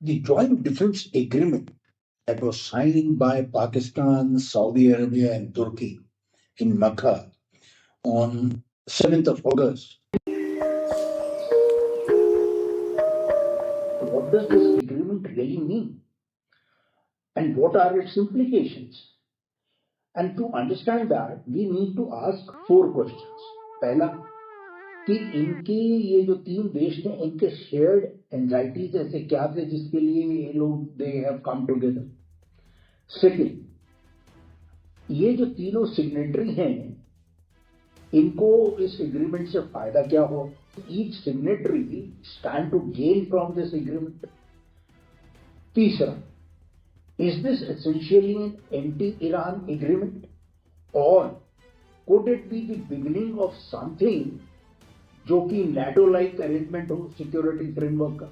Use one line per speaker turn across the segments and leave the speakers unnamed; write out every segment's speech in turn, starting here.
the joint defense agreement that was signed by Pakistan, Saudi Arabia, and Turkey in Mecca on 7th of August. What does this agreement really mean? And what are its implications? And to understand that, we need to ask 4 questions. पहला, कि इनके ये जो 3 देश हैं, इनके shared anxieties ऐसे क्या थे जिसके लिए ये लोग they have come together. Second, ये जो तीनों सिग्नेटरी हैं, इनको इस एग्रीमेंट से फायदा क्या हो? Each signatory stand to gain from this agreement. तीसरा, is this essentially an anti-Iran agreement, or could it be the beginning of something जो कि NATO-like arrangement हो सिक्योरिटी फ्रेमवर्क का?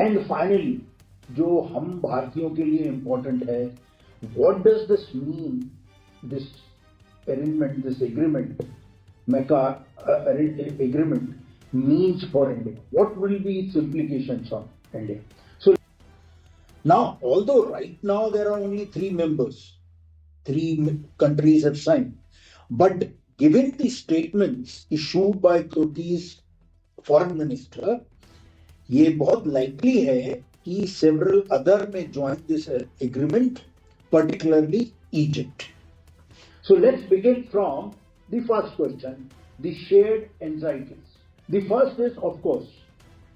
एंड फाइनली, जो हम भारतीयों के लिए इंपॉर्टेंट है, what does this mean, this arrangement, this agreement, Mecca agreement means for India? What will be its implications on India? So now, although right now there are only 3 members, 3 countries have signed, but given the statements issued by Turkey's foreign minister, ये बहुत likely है कि several other may join this agreement, particularly Egypt. So let's begin from the first question, the shared anxieties. The first is, of course,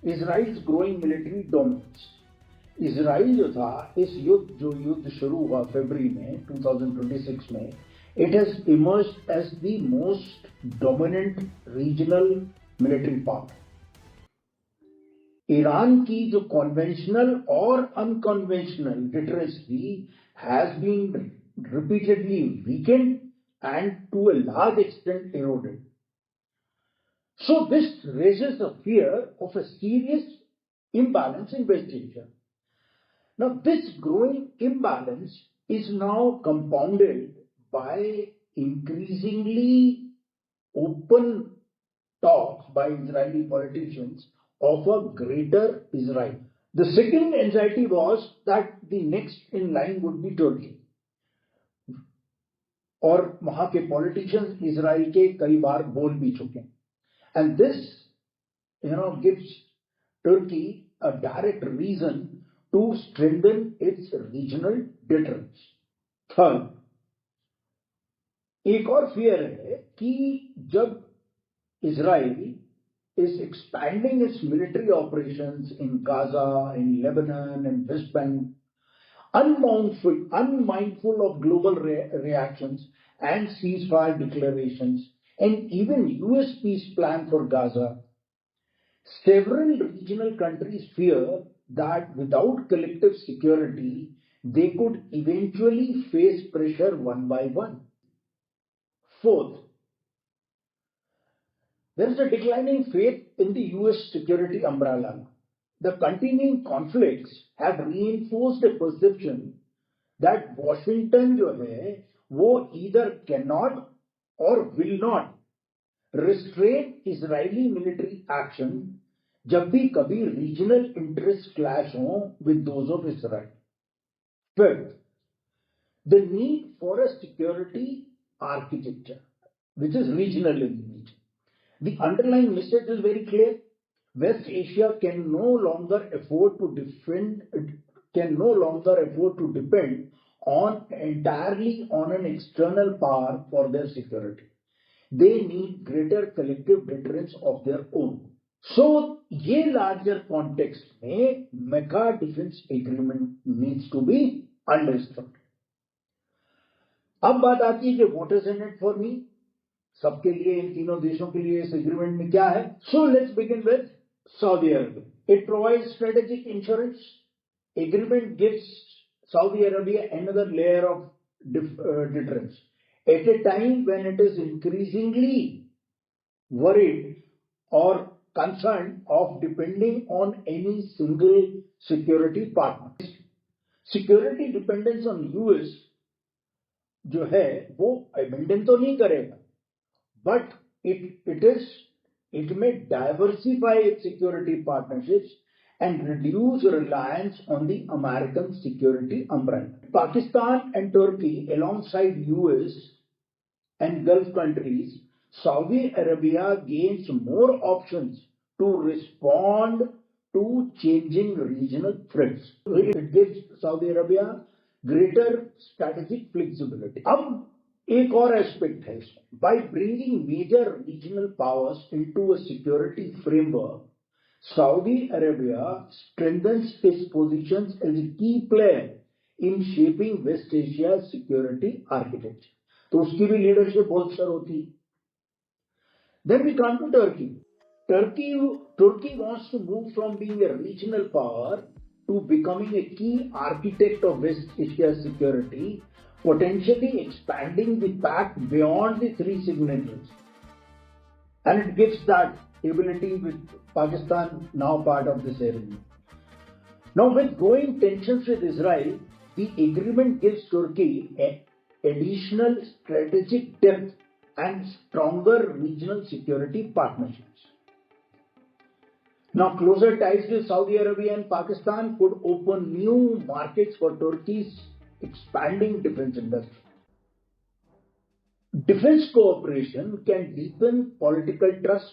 Israel's growing military dominance. Israel जो था, इस युद्ध शुरू हुआ फरवरी में 2026 में, it has emerged as the most dominant regional military power. Iran की जो कॉन्वेंशनल और अनकॉन्वेंशनल डिटरेंस थी has been repeatedly weakened and to a large extent eroded. So this raises a fear of a serious imbalance in West Asia. Now, this growing imbalance is now compounded by increasingly open talks by Israeli politicians of a greater Israel. The second anxiety was that the next in line would be Turkey. और वहां के politicians Israel के कई बार बोल भी चुके हैं. And this, gives Turkey a direct reason to strengthen its regional deterrence. Third, एक और fear है कि जब Israel is expanding its military operations in Gaza, in Lebanon, and West Bank, unmindful of global reactions and ceasefire declarations, and even US peace plan for Gaza, several regional countries fear that without collective security, they could eventually face pressure one by one. Fourth, there is a declining faith in the US security umbrella. The continuing conflicts have reinforced a perception that Washington जो है, वो either cannot or will not restrain Israeli military action जब भी कभी regional interests clash हों with those of Israel. Fifth, the need for a security architecture which is regional in nature. The underlying message is very clear. West Asia can no longer afford to depend entirely on an external power for their security. They need greater collective deterrence of their own. So, ये larger context में Mecca Defense Agreement needs to be understood. अब बात आती है कि what is in it for me? सबके लिए, इन तीनों देशों के लिए इस एग्रीमेंट में क्या है? So let's begin with Saudi Arabia. It provides strategic insurance. Agreement gives Saudi Arabia another layer of deterrence at a time when it is increasingly worried or concerned of depending on any single security partner. Security dependence on US जो है वो abandon तो नहीं करेगा, but it may diversify its security partnerships and reduce reliance on the American security umbrella. Pakistan and Turkey, alongside US and Gulf countries, Saudi Arabia gains more options to respond to changing regional threats. It gives Saudi Arabia greater strategic flexibility. अब एक और aspect है इसमें. By bringing major regional powers into a security framework, Saudi Arabia strengthens its positions as a key player in shaping West Asia's security architecture. तो उसकी भी leadership bolster होती. Then we come to Turkey. Turkey wants to move from being a regional power to becoming a key architect of West Asia's security, potentially expanding the pact beyond the three signatories. And it gives that ability with Pakistan now part of this area. Now, with growing tensions with Israel, the agreement gives Turkey additional strategic depth and stronger regional security partnerships. Now, closer ties with Saudi Arabia and Pakistan could open new markets for Turkey's expanding defense industry. Defense cooperation can deepen political trust,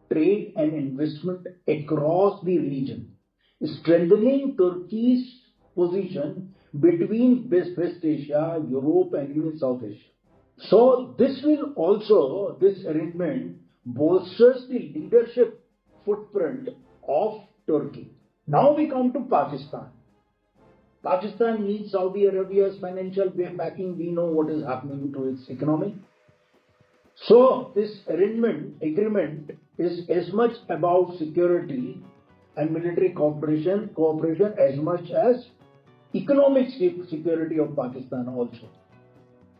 trade, and investment across the region, strengthening Turkey's position between West Asia, Europe, and even South Asia. So, this arrangement bolsters the leadership footprint of Turkey. Now we come to Pakistan. Pakistan needs Saudi Arabia's financial backing. We know what is happening to its economy. So, this agreement is as much about security and military cooperation as much as economic security of Pakistan also.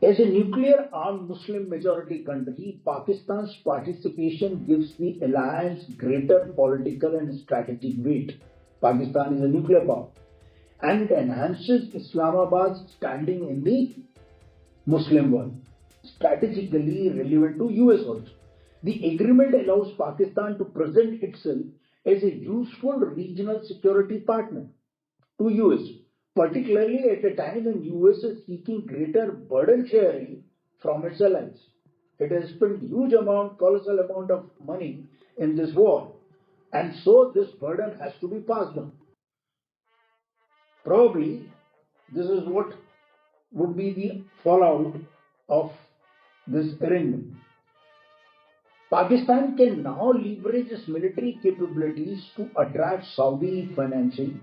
As a nuclear-armed Muslim majority country, Pakistan's participation gives the alliance greater political and strategic weight. Pakistan is a nuclear power, and it enhances Islamabad's standing in the Muslim world, strategically relevant to US also. The agreement allows Pakistan to present itself as a useful regional security partner to US, particularly at a time when US is seeking greater burden sharing from its allies. It has spent colossal amount of money in this war, and so this burden has to be passed on. Probably this is what would be the fallout of this arrangement. Pakistan can now leverage its military capabilities to attract Saudi financing,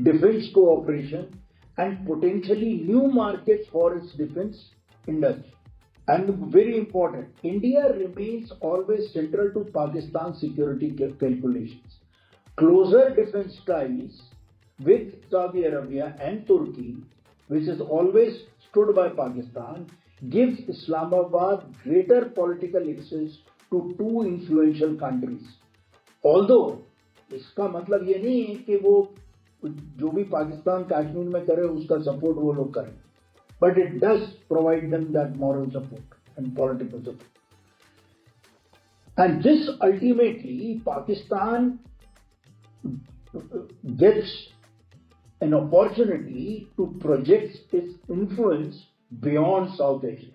defense cooperation, and potentially new markets for its defense industry. And very important, India remains always central to Pakistan's security calculations. Closer defense ties with Saudi Arabia and Turkey, which has always stood by Pakistan, gives Islamabad greater political access to two influential countries. Although, इसका मतलब ये नहीं है कि वो जो भी पाकिस्तान कश्मीर में करे उसका सपोर्ट वो लोग करें, but it does provide them that moral support and political support. And this ultimately, Pakistan gets an opportunity to project its influence beyond South Asia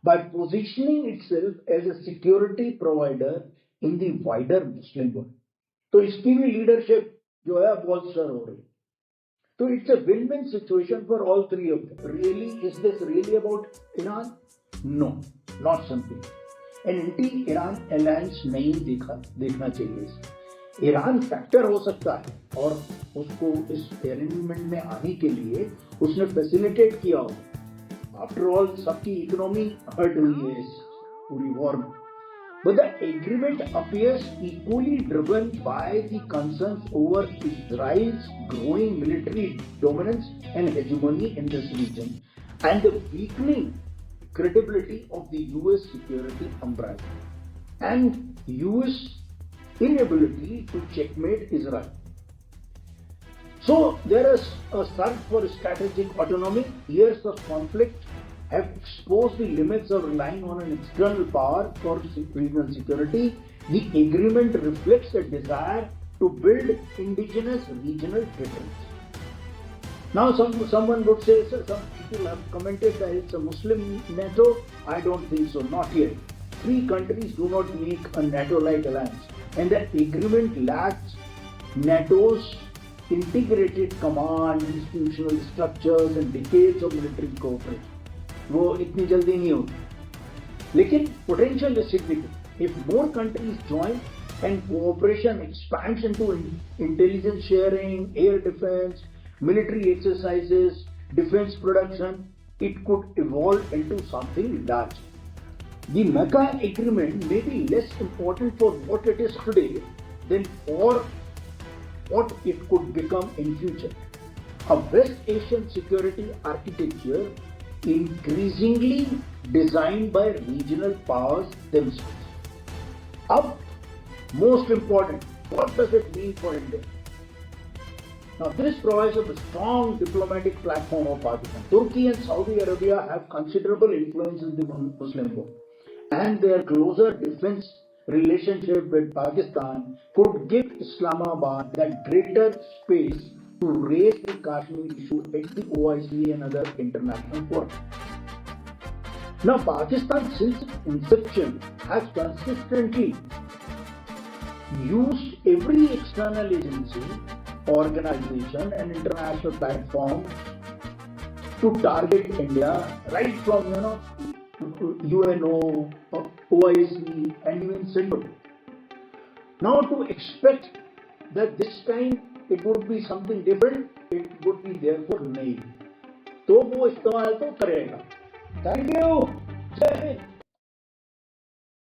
by positioning itself as a security provider in the wider Muslim world. तो इसकी भी leadership जो है bolster हो रही. So it's a win-win situation for all three of them. Really, is this really about Iran? No, not something. An anti-Iran alliance नहीं देखना चाहिए. ईरान फैक्टर हो सकता है और उसको इस अरेंजमेंट में आने के लिए उसने फैसिलिटेट किया हो. आफ्टर ऑल सबकी इकोनॉमी हर्ट हुई है इस पूरी वॉर में. But the agreement appears equally driven by the concerns over Israel's growing military dominance and hegemony in this region and the weakening credibility of the US security umbrella and US inability to checkmate Israel. So there is a search for strategic autonomy. Years of conflict have exposed the limits of relying on an external power for regional security. The agreement reflects a desire to build indigenous regional preference. Now someone would say, sir, some people have commented that it's a Muslim NATO. I don't think so, not yet. Three countries do not make a NATO-like alliance, and the agreement lacks NATO's integrated command, institutional structures and decades of military cooperation. वो इतनी जल्दी नहीं होगी. लेकिन potential is significant. If more countries join and cooperation expands into intelligence sharing, air defense, military exercises, defense production, it could evolve into something large. The Mecca Agreement may be less important for what it is today than for what it could become in future. A West Asian security architecture increasingly designed by regional powers themselves. Up, most important, what does it mean for India? Now, this provides a strong diplomatic platform of Pakistan. Turkey and Saudi Arabia have considerable influence in the Muslim world, and their closer defense relationship with Pakistan could give Islamabad that greater space to raise the Kashmir issue at the OIC and other international forums. Now, Pakistan, since its inception, has consistently used every external agency, organization and international platform to target India, right from UNO, OIC and even Central. Now to expect that this time it would be something different, it would be therefore naive. तो वो इस्तेमाल तो करेगा. Thank you. Jai Hind.